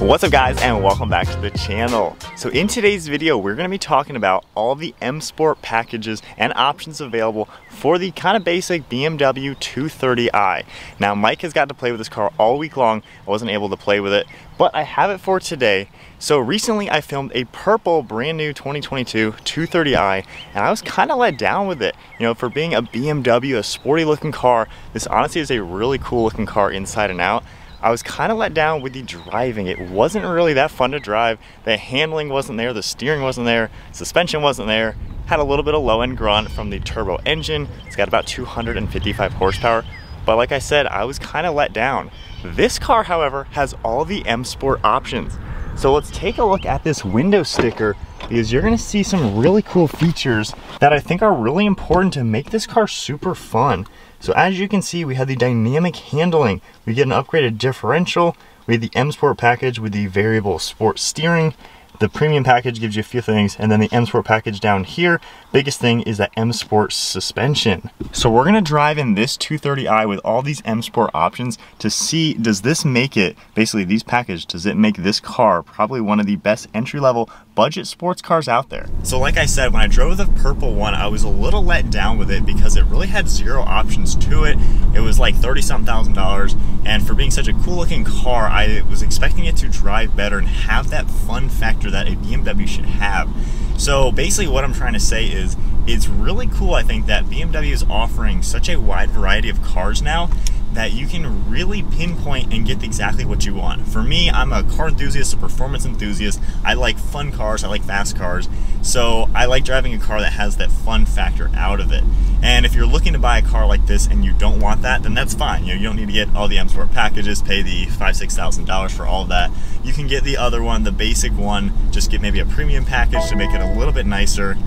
What's up guys, and welcome back to the channel. So in today's video, we're going to be talking about all the M Sport packages and options available for the kind of basic BMW 230i. Now Mike has got to play with this car all week long. I wasn't able to play with it, but I have it for today. So recently I filmed a purple brand new 2022 230i and I was kind of let down with it. You know, for being a BMW, a sporty looking car, this honestly is a really cool looking car inside and out. I was kind of let down with the driving. It wasn't really that fun to drive. The handling wasn't there, the steering wasn't there, suspension wasn't there. Had a little bit of low end grunt from the turbo engine. It's got about 255 horsepower. But like I said, I was kind of let down. This car, however, has all the M Sport options. So let's take a look at this window sticker because you're gonna see some really cool features that I think are really important to make this car super fun. So as you can see, we have the dynamic handling. We get an upgraded differential. We have the M Sport package with the variable sport steering. The premium package gives you a few things, and then the M Sport package down here, biggest thing is that M Sport suspension. So we're gonna drive in this 230i with all these M Sport options to see, does this make it, basically these packages, does it make this car probably one of the best entry-level budget sports cars out there? So like I said, when I drove the purple one, I was a little let down with it because it really had zero options to it. It was like $30-something thousand, and for being such a cool looking car, I was expecting it to drive better and have that fun factor that a BMW should have. So basically what I'm trying to say is, it's really cool, I think, that BMW is offering such a wide variety of cars now that you can really pinpoint and get exactly what you want. For me, I'm a car enthusiast, a performance enthusiast. I like fun cars, I like fast cars. So I like driving a car that has that fun factor out of it. And if you're looking to buy a car like this and you don't want that, then that's fine. You know, you don't need to get all the M Sport packages, pay the $5,000-$6,000 for all of that. You can get the other one, the basic one, just get maybe a premium package to make it a little bit nicer,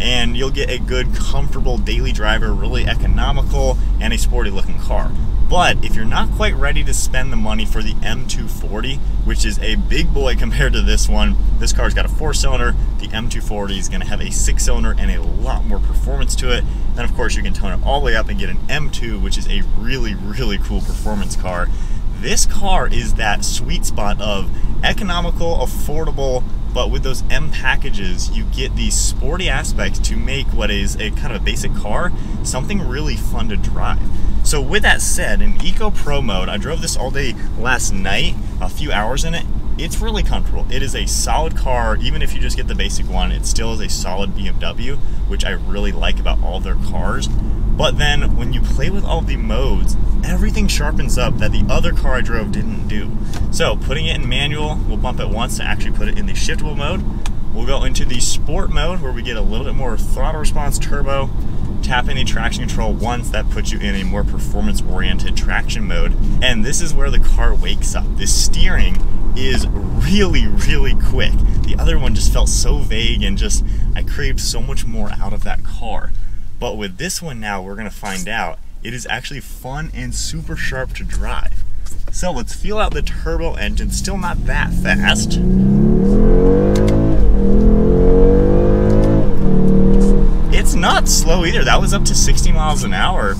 and you'll get a good, comfortable daily driver, really economical, and a sporty looking car. But if you're not quite ready to spend the money for the M240, which is a big boy compared to this one, this car's got a 4-cylinder, the M240 is gonna have a 6-cylinder and a lot more performance to it. Then of course you can tone it all the way up and get an M2, which is a really, really cool performance car. This car is that sweet spot of economical, affordable, but with those M packages, you get these sporty aspects to make what is a kind of a basic car something really fun to drive. So with that said, in Eco Pro mode, I drove this all day last night, a few hours in it. It's really comfortable. It is a solid car. Even if you just get the basic one, it still is a solid BMW, which I really like about all their cars. But then when you play with all the modes, everything sharpens up that the other car I drove didn't do. So putting it in manual, we'll bump it once to actually put it in the shiftable mode. We'll go into the sport mode where we get a little bit more throttle response, turbo. Tap any traction control once, that puts you in a more performance-oriented traction mode. And this is where the car wakes up. This steering is really, really quick. The other one just felt so vague and just, I craved so much more out of that car. But with this one now, we're gonna find out, it is actually fun and super sharp to drive. So let's feel out the turbo engine, still not that fast. It's not slow either. That was up to 60 miles an hour.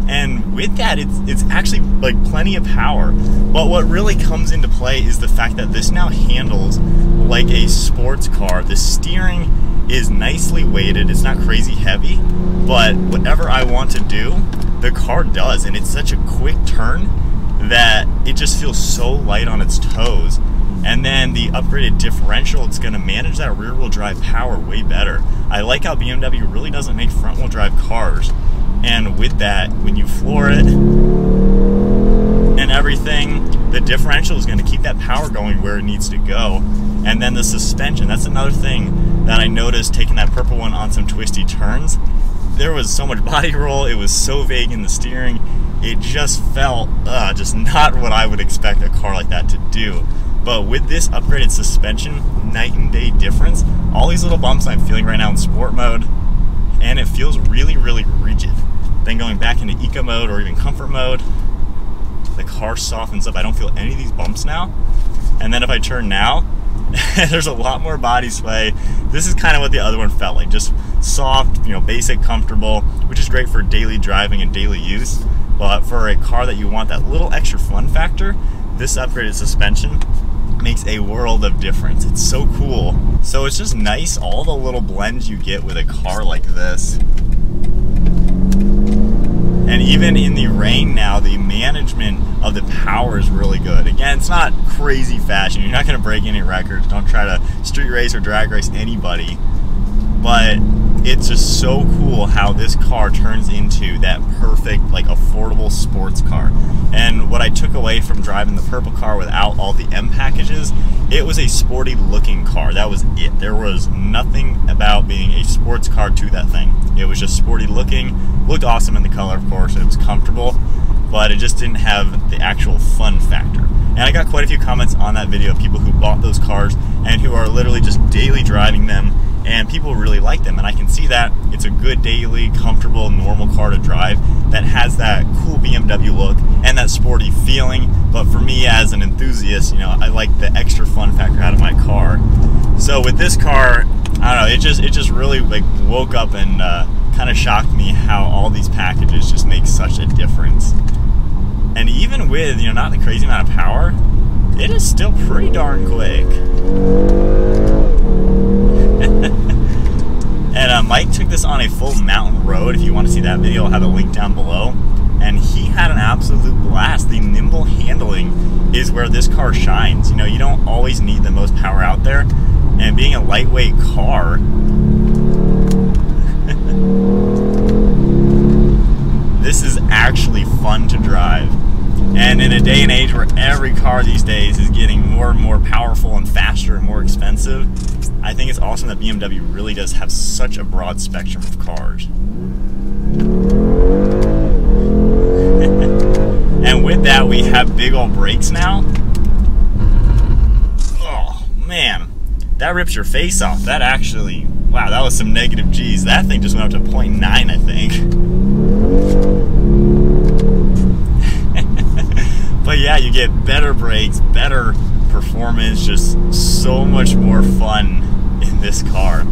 And with that, it's actually like plenty of power. But what really comes into play is the fact that this now handles like a sports car. The steering is nicely weighted. It's not crazy heavy, but whatever I want to do, the car does. And it's such a quick turn that it just feels so light on its toes. And then the upgraded differential, it's gonna manage that rear wheel drive power way better. I like how BMW really doesn't make front wheel drive cars. And with that, when you floor it and everything, the differential is gonna keep that power going where it needs to go. And then the suspension, that's another thing that I noticed taking that purple one on some twisty turns. There was so much body roll, it was so vague in the steering. It just felt just not what I would expect a car like that to do. But with this upgraded suspension, night and day difference. All these little bumps I'm feeling right now in sport mode, and it feels really, really rigid. Then going back into eco mode or even comfort mode, the car softens up. I don't feel any of these bumps now. And then if I turn now, there's a lot more body sway. This is kind of what the other one felt like, just soft, you know, basic, comfortable, which is great for daily driving and daily use. But for a car that you want that little extra fun factor, this upgraded suspension makes a world of difference. It's so cool. So it's just nice, all the little blends you get with a car like this. And even in the rain now, the management of the power is really good. Again, it's not crazy fashion. You're not going to break any records. Don't try to street race or drag race anybody. But it's just so cool how this car turns into that perfect, like, affordable sports car. And what I took away from driving the purple car without all the M packages, it was a sporty looking car. That was it. There was nothing about being a sports car to that thing. It was just sporty looking, looked awesome in the color, of course, it was comfortable, but it just didn't have the actual fun factor. And I got quite a few comments on that video of people who bought those cars and who are literally just daily driving them, and people really like them. And I can see that it's a good daily, comfortable, normal car to drive that has that cool BMW look and that sporty feeling. But for me as an enthusiast, you know, I like the extra fun factor out of my car. So with this car, I don't know, it just really like woke up and kind of shocked me how all these packages just make such a difference. And even with, you know, not the crazy amount of power, it is still pretty darn quick. And Mike took this on a full mountain road. If you want to see that video, I'll have a link down below. And he had an absolute blast. The nimble handling is where this car shines. You know, you don't always need the most power out there. And being a lightweight car, this is actually fun to drive. And in a day and age where every car these days is getting more and more powerful and faster and more expensive, I think it's awesome that BMW really does have such a broad spectrum of cars. And with that, we have big old brakes now. Oh man, that rips your face off. That actually, wow, that was some negative G's. That thing just went up to 0.9, I think. But yeah, you get better brakes, better performance, just so much more fun in this car.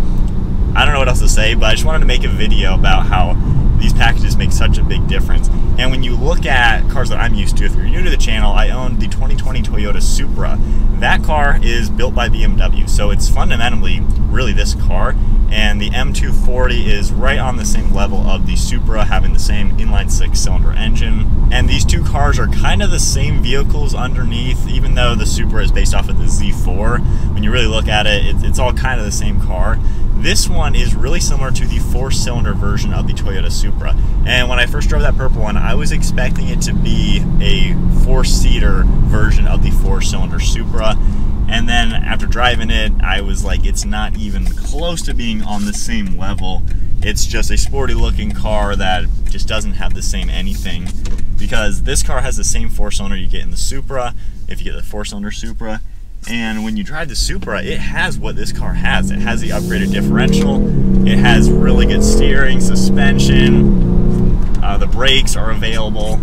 I don't know what else to say, but I just wanted to make a video about how these packages make such a big difference. And when you look at cars that I'm used to, if you're new to the channel, I own the 2020 Toyota Supra. That car is built by BMW, so it's fundamentally really this car. And the M240 is right on the same level of the Supra, having the same inline 6-cylinder engine. And these two cars are kind of the same vehicles underneath, even though the Supra is based off of the Z4. When you really look at it, it's all kind of the same car. This one is really similar to the 4-cylinder version of the Toyota Supra. And when I first drove that purple one, I was expecting it to be a 4-seater version of the 4-cylinder Supra. And then after driving it, I was like, it's not even close to being on the same level. It's just a sporty looking car that just doesn't have the same anything, because this car has the same 4-cylinder you get in the Supra, if you get the 4-cylinder Supra. And when you drive the Supra, it has what this car has. It has the upgraded differential, it has really good steering, suspension, the brakes are available.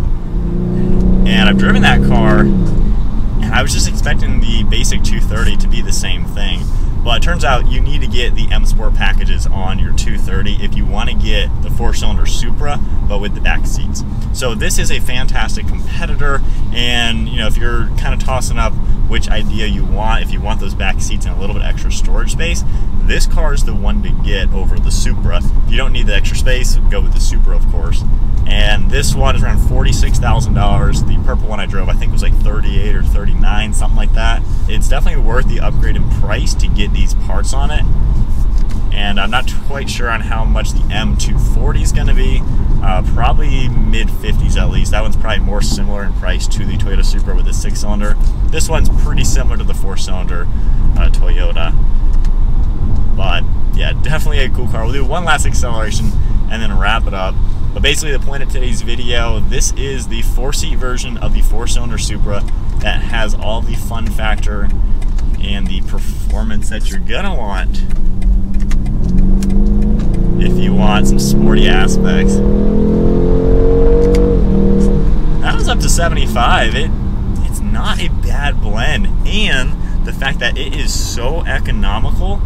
And I've driven that car, and I was just expecting the basic 230 to be the same thing. But it turns out you need to get the M Sport packages on your 230 if you want to get the 4-cylinder Supra, but with the back seats. So this is a fantastic competitor, and you know, if you're kind of tossing up which idea you want, if you want those back seats and a little bit extra storage space, this car is the one to get over the Supra. If you don't need the extra space, go with the Supra, of course. And this one is around $46,000. The purple one I drove, I think, was like 38 or 39, something like that. It's definitely worth the upgrade in price to get these parts on it. And I'm not quite sure on how much the M240 is going to be. Probably mid-50s at least. That one's probably more similar in price to the Toyota Supra with the 6-cylinder. This one's pretty similar to the 4-cylinder Toyota. But yeah, definitely a cool car. We'll do one last acceleration and then wrap it up. But basically the point of today's video, this is the 4-seat version of the 4-cylinder Supra that has all the fun factor and the performance that you're gonna want if you want some sporty aspects. That was up to 75. It's not a bad blend, and the fact that it is so economical,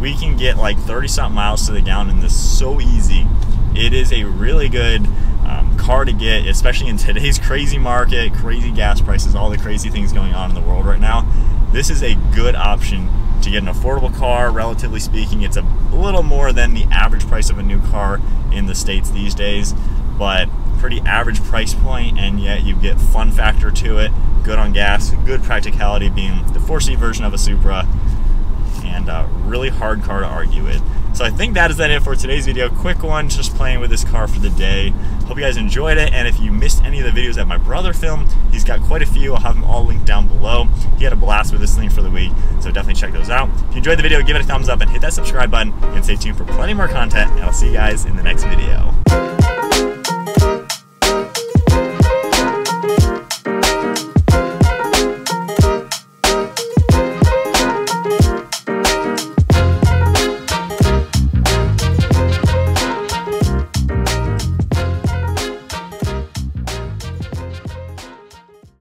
we can get like 30-something miles to the gallon in this so easy. It is a really good car to get, especially in today's crazy market, crazy gas prices, all the crazy things going on in the world right now. This is a good option to get an affordable car. Relatively speaking, it's a little more than the average price of a new car in the States these days, but pretty average price point, and yet you get fun factor to it, good on gas, good practicality, being the 4-seat version of a Supra, and a really hard car to argue with. So I think that is it for today's video. Quick one, just playing with this car for the day. Hope you guys enjoyed it, and if you missed any of the videos that my brother filmed, he's got quite a few. I'll have them all linked down below. He had a blast with this thing for the week, so definitely check those out. If you enjoyed the video, give it a thumbs up and hit that subscribe button, and stay tuned for plenty more content, and I'll see you guys in the next video.